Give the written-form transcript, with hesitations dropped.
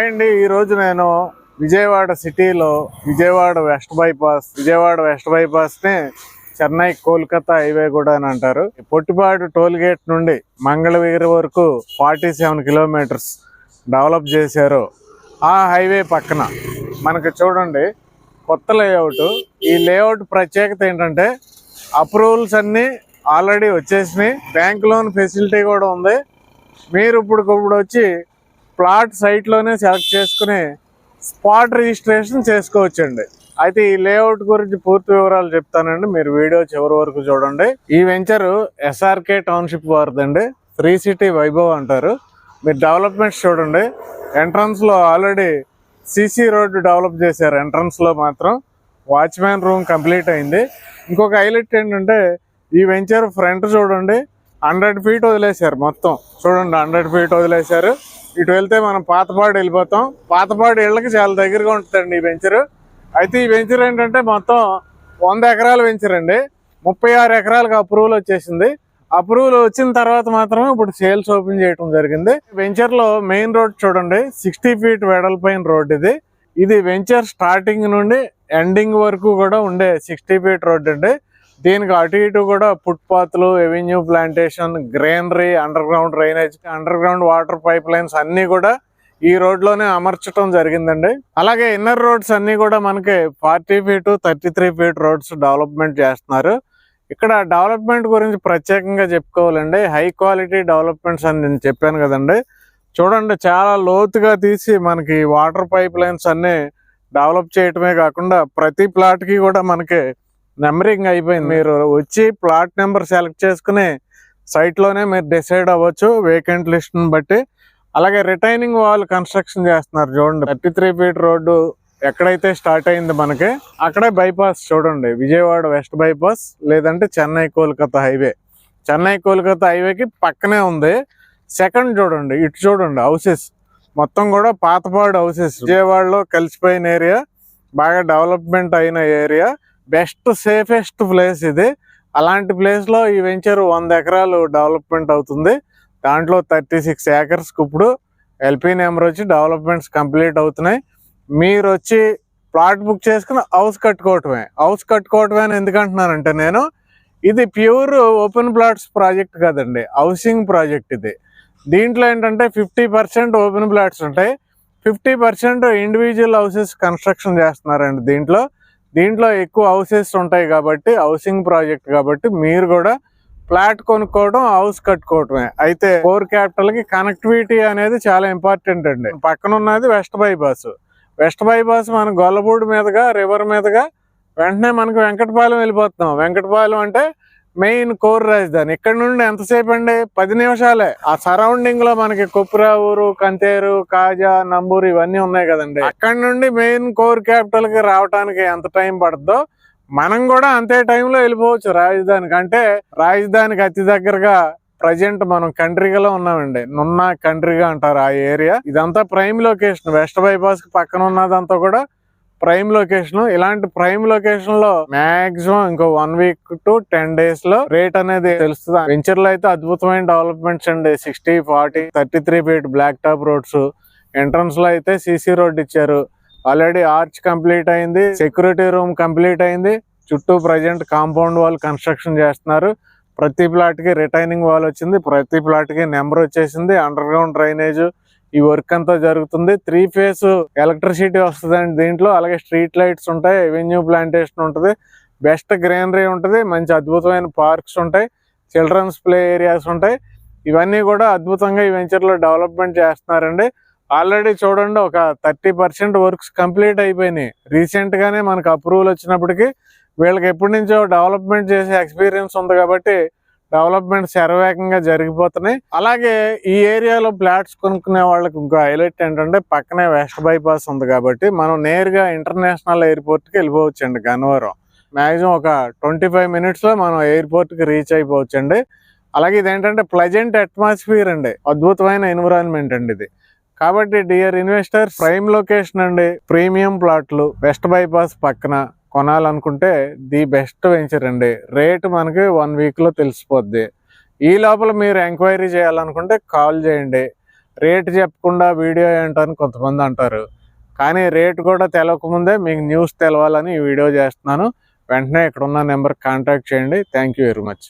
అండి ఈరోజు నేను విజయవాడ సిటీలో విజయవాడ వెస్ట్ బైపాస్ని చెన్నై కోల్కతా హైవే కూడా అని అంటారు. పొట్టిపాడు టోల్ గేట్ నుండి మంగళగిరి వరకు 47 కిలోమీటర్స్ డెవలప్ చేశారు. ఆ హైవే పక్కన మనకి చూడండి కొత్త లేఅవుట్. ఈ లేఅవుట్ ప్రత్యేకత ఏంటంటే అప్రూవల్స్ అన్నీ ఆల్రెడీ వచ్చేసినాయి, బ్యాంక్ లోన్ ఫెసిలిటీ కూడా ఉంది. మీరు ఇప్పుడు వచ్చి ప్లాట్ సైట్లోనే సెలెక్ట్ చేసుకుని స్పాట్ రిజిస్ట్రేషన్ చేసుకోవచ్చండి. అయితే ఈ లేఅవుట్ గురించి పూర్తి వివరాలు చెప్తానండి, మీరు వీడియో చివరి వరకు చూడండి. ఈ వెంచర్ ఎస్ఆర్కే టౌన్షిప్ వారిదండి, ఫ్రీ సిటీ వైభవ్ అంటారు. మీరు డెవలప్మెంట్స్ చూడండి. ఎంట్రన్స్లో ఆల్రెడీ సిసి రోడ్డు డెవలప్ చేశారు. ఎంట్రన్స్లో మాత్రం వాచ్మ్యాన్ రూమ్ కంప్లీట్ అయింది. ఇంకొక హైలైట్ ఏంటంటే ఈ వెంచర్ ఫ్రంట్ చూడండి 100 ఫీట్ వదిలేశారు. మొత్తం చూడండి 100 ఫీట్ వదిలేశారు. ఇటు వెళ్తే మనం పాతపాడు వెళ్ళిపోతాం. పాతపాడు ఇళ్ళకి చాలా దగ్గరగా ఉంటుందండి ఈ వెంచరు. అయితే ఈ వెంచర్ ఏంటంటే మొత్తం 100 ఎకరాల వెంచర్ అండి. 36 ఎకరాలకు అప్రూవల్ వచ్చేసింది. అప్రూవల్ వచ్చిన తర్వాత మాత్రమే ఇప్పుడు సేల్స్ ఓపెన్ చేయడం జరిగింది. వెంచర్లో మెయిన్ రోడ్ చూడండి 60 ఫీట్ వెడల్పైన రోడ్ ఇది. ఇది వెంచర్ స్టార్టింగ్ నుండి ఎండింగ్ వరకు కూడా ఉండే 60 ఫీట్ రోడ్ అండి. దీనికి అటు ఇటు కూడా ఫుట్పాత్లు, avenue plantation, greenery, underground drainage, underground water pipelines అన్ని కూడా ఈ రోడ్లోనే అమర్చడం జరిగిందండి. అలాగే ఇన్నర్ రోడ్స్ అన్ని కూడా మనకి 40 ఫీట్ 33 ఫీట్ రోడ్స్ డెవలప్మెంట్ చేస్తున్నారు. ఇక్కడ డెవలప్మెంట్ గురించి ప్రత్యేకంగా చెప్పుకోవాలండి. హై క్వాలిటీ డెవలప్మెంట్స్ అని నేను చెప్పాను కదండి. చూడండి చాలా లోతుగా తీసి మనకి వాటర్ పైప్ లైన్స్ అన్ని డెవలప్ చేయటమే కాకుండా ప్రతి ప్లాట్కి కూడా మనకి నెంబరింగ్ అయిపోయింది. మీరు వచ్చి ప్లాట్ నెంబర్ సెలెక్ట్ చేసుకుని సైట్లోనే మీరు డిసైడ్ అవ్వచ్చు వేకెంట్ లిస్ట్ని బట్టి. అలాగే రిటైనింగ్ వాల్ కన్స్ట్రక్షన్ చేస్తున్నారు చూడండి. 33 ఫీట్ రోడ్డు ఎక్కడైతే స్టార్ట్ అయింది మనకి అక్కడే బైపాస్ చూడండి, విజయవాడ వెస్ట్ బైపాస్ లేదంటే చెన్నై కోల్కతా హైవే. చెన్నై కోల్కతా హైవేకి పక్కనే ఉంది. సెకండ్ చూడండి, ఇటు చూడండి హౌసెస్ మొత్తం కూడా పాతపాడు హౌసెస్. విజయవాడలో కలిసిపోయిన ఏరియా, బాగా డెవలప్మెంట్ అయిన ఏరియా, బెస్ట్ సేఫెస్ట్ ప్లేస్ ఇది. అలాంటి ప్లేస్లో ఈ వెంచర్ 100 ఎకరాలు డెవలప్మెంట్ అవుతుంది. దాంట్లో 36 ఏకర్స్కి ఇప్పుడు ఎల్పీ నెంబర్ వచ్చి డెవలప్మెంట్స్ కంప్లీట్ అవుతున్నాయి. మీరు వచ్చి ప్లాట్ బుక్ చేసుకుని హౌస్ కట్టుకోవటమే అని ఎందుకంటున్నానంటే నేను ఇది ప్యూర్ ఓపెన్ ప్లాట్స్ ప్రాజెక్ట్ కాదండి, హౌసింగ్ ప్రాజెక్ట్ ఇది. దీంట్లో ఏంటంటే 50% ఓపెన్ ప్లాట్స్ ఉంటాయి, 50% ఇండివిజువల్ హౌసెస్ కన్స్ట్రక్షన్ చేస్తున్నారండి. దీంట్లో ఎక్కువ హౌసెస్ ఉంటాయి కాబట్టి హౌసింగ్ ప్రాజెక్ట్ కాబట్టి మీరు కూడా ఫ్లాట్ కొనుక్కోవడం, హౌస్ కట్టుకోవటమే. అయితే కోర్ క్యాపిటల్ కి కనెక్టివిటీ అనేది చాలా ఇంపార్టెంట్ అండి. పక్కన ఉన్నది వెస్ట్ బైపాస్ మన గొల్లపూడి మీదుగా రివర్ మీదుగా వెంటనే మనకు వెంకటపాలెం వెళ్ళిపోతున్నాం. వెంకటపాలెం అంటే మెయిన్ కోర్ రాజధాని. ఇక్కడ నుండి ఎంతసేపు అండి, 10 నిమిషాలే. ఆ సరౌండింగ్ లో మనకి కుప్రావూరు, కంతేరు, కాజా, నంబూరు ఇవన్నీ ఉన్నాయి కదండి. అక్కడ నుండి మెయిన్ కోర్ క్యాపిటల్ కి రావడానికి ఎంత టైం పడుతుందో మనం కూడా అంతే టైంలో వెళ్ళిపోవచ్చు రాజధానికి. అంటే రాజధానికి అతి దగ్గరగా ప్రజెంట్ మనం కంట్రీగా ఉన్నామండి. నున్న కంట్రీగా అంటారు ఆ ఏరియా. ఇదంతా ప్రైమ్ లొకేషన్. వెస్ట్ బైపాస్ కి పక్కన ఉన్నదంతా కూడా ప్రైమ్ లొకేషన్. ఇలాంటి ప్రైమ్ లొకేషన్ లో మాక్సిమం ఇంకో 1 వీక్ to 10 days లో రేట్ అనేది తెలుస్తుంది. వెంచర్ లో అయితే అద్భుతమైన డెవలప్మెంట్స్ అండి. 60, 40, 33 feet black top roads. Entrance లో అయితే సిసి రోడ్ ఇచ్చారు. ఆల్రెడీ ఆర్చ్ కంప్లీట్ అయింది, సెక్యూరిటీ రూమ్ కంప్లీట్ అయింది. చుట్టూ ప్రజెంట్ కాంపౌండ్ వాల్ కన్స్ట్రక్షన్ చేస్తున్నారు. ప్రతి ప్లాట్ కి రిటైనింగ్ వాల్ వచ్చింది, ప్రతి ప్లాట్ కి నెంబర్ వచ్చేసింది. అండర్ గ్రౌండ్ డ్రైనేజ్ ఈ వర్క్ అంతా జరుగుతుంది. 3 phase ఎలక్ట్రిసిటీ వస్తుందండి దీంట్లో. అలాగే స్ట్రీట్ లైట్స్ ఉంటాయి, ఎవెన్యూ ప్లాంటేషన్ ఉంటుంది, బెస్ట్ గ్రీనరీ ఉంటుంది, మంచి అద్భుతమైన పార్క్స్ ఉంటాయి, చిల్డ్రన్స్ ప్లే ఏరియాస్ ఉంటాయి. ఇవన్నీ కూడా అద్భుతంగా ఈ వెంచర్లో డెవలప్మెంట్ చేస్తున్నారండి. ఆల్రెడీ చూడండి ఒక 30% వర్క్స్ కంప్లీట్ అయిపోయినాయి. రీసెంట్ గానే మనకు అప్రూవల్ వచ్చినప్పటికీ వీళ్ళకి ఎప్పటి నుంచో డెవలప్మెంట్ చేసే ఎక్స్పీరియన్స్ ఉంది కాబట్టి డెవలప్మెంట్ శరవేగంగా జరిగిపోతున్నాయి. అలాగే ఈ ఏరియాలో ఫ్లాట్స్ కొనుక్కునే వాళ్ళకి ఇంకో హైలైట్ ఏంటంటే పక్కనే వెస్ట్ బైపాస్ ఉంది కాబట్టి మనం నేరుగా ఇంటర్నేషనల్ ఎయిర్పోర్ట్కి వెళ్ళిపోవచ్చండి. గన్నవరం మ్యాక్సిమం ఒక 25 minutes లో మనం ఎయిర్పోర్ట్కి రీచ్ అయిపోవచ్చండి. అలాగే ఇదేంటంటే ప్లెజెంట్ అట్మాస్ఫియర్ అండి, అద్భుతమైన ఎన్విరాన్మెంట్ అండి ఇది. కాబట్టి డియర్ ఇన్వెస్టర్స్, ప్రైమ్ లొకేషన్ అండి, ప్రీమియం ప్లాట్లు వెస్ట్ బైపాస్ పక్కన కొనాలనుకుంటే ది బెస్ట్ వెంచర్ అండి. రేటు మనకి 1 వీక్ లో తెలిసిపోద్ది. ఈ లోపల మీరు ఎంక్వైరీ చేయాలనుకుంటే కాల్ చేయండి. రేటు చెప్పకుండా వీడియో ఏంటని కొంతమంది అంటారు. కానీ రేటు కూడా తెలవకముందే మీకు న్యూస్ తెలవాలని ఈ వీడియో చేస్తున్నాను. వెంటనే ఇక్కడ ఉన్న నెంబర్కి కాంటాక్ట్ చేయండి. Thank you very much.